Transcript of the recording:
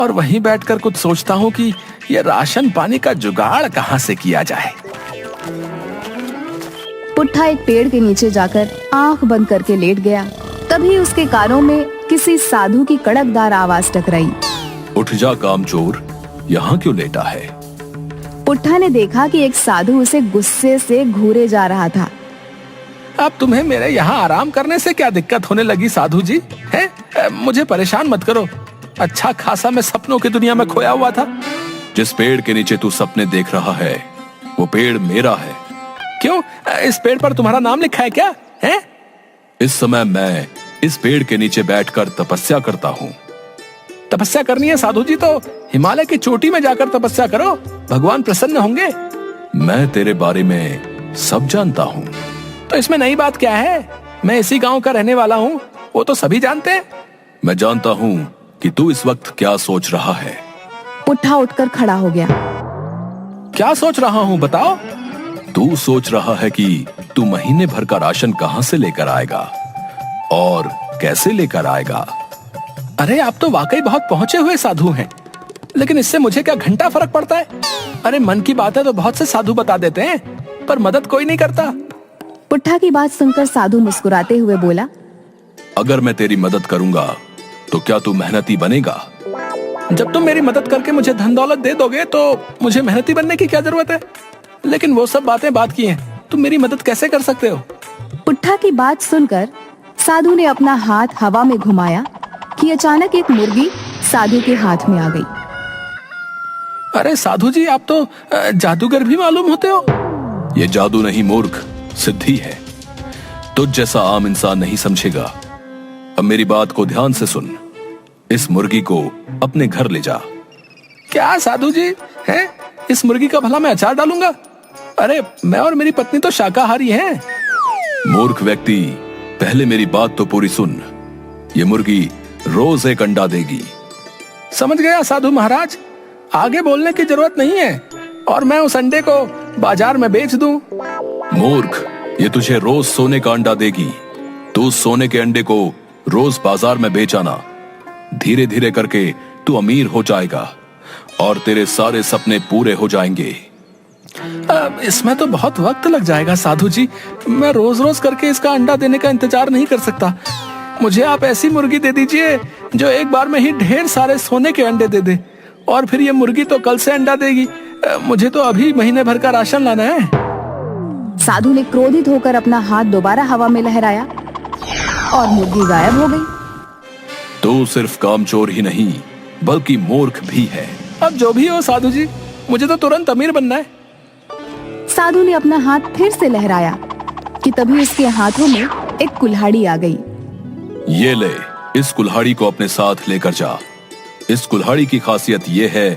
और वहीं बैठकर कुछ सोचता हूँ कि ये राशन पानी का जुगाड़ कहाँ से किया जाए। पुट्ठा एक पेड़ के नीचे जाकर आंख बंद करके लेट गया। तभी उसके कानों में किसी साधु की कड़कदार आवाज टकराई। उठ जा कामचोर, यहाँ क्यों लेटा है? पुट्ठा ने देखा कि एक साधु उसे गुस्से से घूरे जा रहा था। अब तुम्हें मेरे यहाँ आराम करने से क्या दिक्कत होने लगी साधु जी? हैं? मुझे परेशान मत करो। अच्छा खासा मैं सपनों की दुनिया में खोया हुआ था। जिस पेड़ के नीचे तू सपने देख रहा है वो पेड़ मेरा है। क्यों, इस पेड़ पर तुम्हारा नाम लिखा है क्या? हैं? इस समय मैं इस पेड़ के नीचे बैठकर तपस्या करता हूँ। तपस्या करनी है साधु जी तो हिमालय की चोटी में जाकर तपस्या करो, भगवान प्रसन्न होंगे। मैं तेरे बारे में सब जानता हूँ। तो इसमें नई बात क्या है? मैं इसी गांव का रहने वाला हूँ, वो तो सभी जानते हैं। मैं जानता हूँ कि तू इस वक्त क्या सोच रहा है। पुट्ठा उठकर खड़ा हो गया। क्या सोच रहा हूँ बताओ? तू सोच रहा है कि तू महीने भर का राशन कहाँ से लेकर आएगा और कैसे लेकर आएगा। अरे आप तो वाकई बहुत पहुंचे हुए साधु हैं, लेकिन इससे मुझे क्या घंटा फर्क पड़ता है? अरे मन की बात है तो बहुत से साधु बता देते हैं, पर मदद कोई नहीं करता। पुट्ठा की बात सुनकर साधु मुस्कुराते हुए बोला, अगर मैं तेरी मदद करूंगा तो क्या तू मेहनती बनेगा? जब तुम मेरी मदद करके मुझे धन दौलत दे दोगे तो मुझे मेहनती बनने की क्या जरूरत है? लेकिन वो सब बातें बात की हैं, तुम मेरी मदद कैसे कर सकते हो? पुट्ठा की बात सुनकर साधु ने अपना हाथ हवा में घुमाया कि अचानक एक मुर्गी साधु के हाथ में आ गई। अरे साधु जी, आप तो जादूगर भी मालूम होते हो। ये जादू नहीं मूर्ख, सिद्धि है। तुझ जैसा आम इंसान नहीं समझेगा। अब मेरी बात को ध्यान से सुन। इस मुर्गी को अपने घर ले जा। क्या साधु जी हैं? इस मुर्गी का भला मैं अचार डालूंगा? अरे मैं और मेरी पत्नी तो शाकाहारी हैं। मूर्ख व्यक्ति, पहले मेरी बात तो पूरी सुन। ये मुर्गी रोज एक अंडा देगी। समझ गया साधु महाराज, आगे बोलने की जरूरत नहीं है और मैं उस अंडे को बाजार में बेच दूं। मूर्ख, ये तुझे रोज सोने का अंडा देगी। तू सोने के अंडे को रोज बाजार में बेच आना। धीरे धीरे करके तू अमीर हो जाएगा और तेरे सारे सपने पूरे हो जाएंगे। इसमें तो बहुत वक्त लग जाएगा साधु जी। मैं रोज रोज करके इसका अंडा देने का इंतजार नहीं कर सकता। मुझे आप ऐसी मुर्गी दे दीजिए जो एक बार में ही ढेर सारे सोने के अंडे दे दे, और फिर ये मुर्गी तो कल से अंडा देगी। मुझे तो अभी महीने भर का राशन लाना है। साधु ने क्रोधित होकर अपना हाथ दोबारा हवा में लहराया और मुर्गी गायब हो गई। तू सिर्फ कामचोर ही नहीं बल्कि मूर्ख भी है। अब जो भी हो साधु जी, मुझे तो तुरंत अमीर बनना है। साधु ने अपना हाथ फिर से लहराया कि तभी उसके हाथों में एक कुल्हाड़ी आ गई। ये ले, इस कुल्हाड़ी को अपने साथ लेकर जा। इस कुल्हाड़ी की खासियत ये है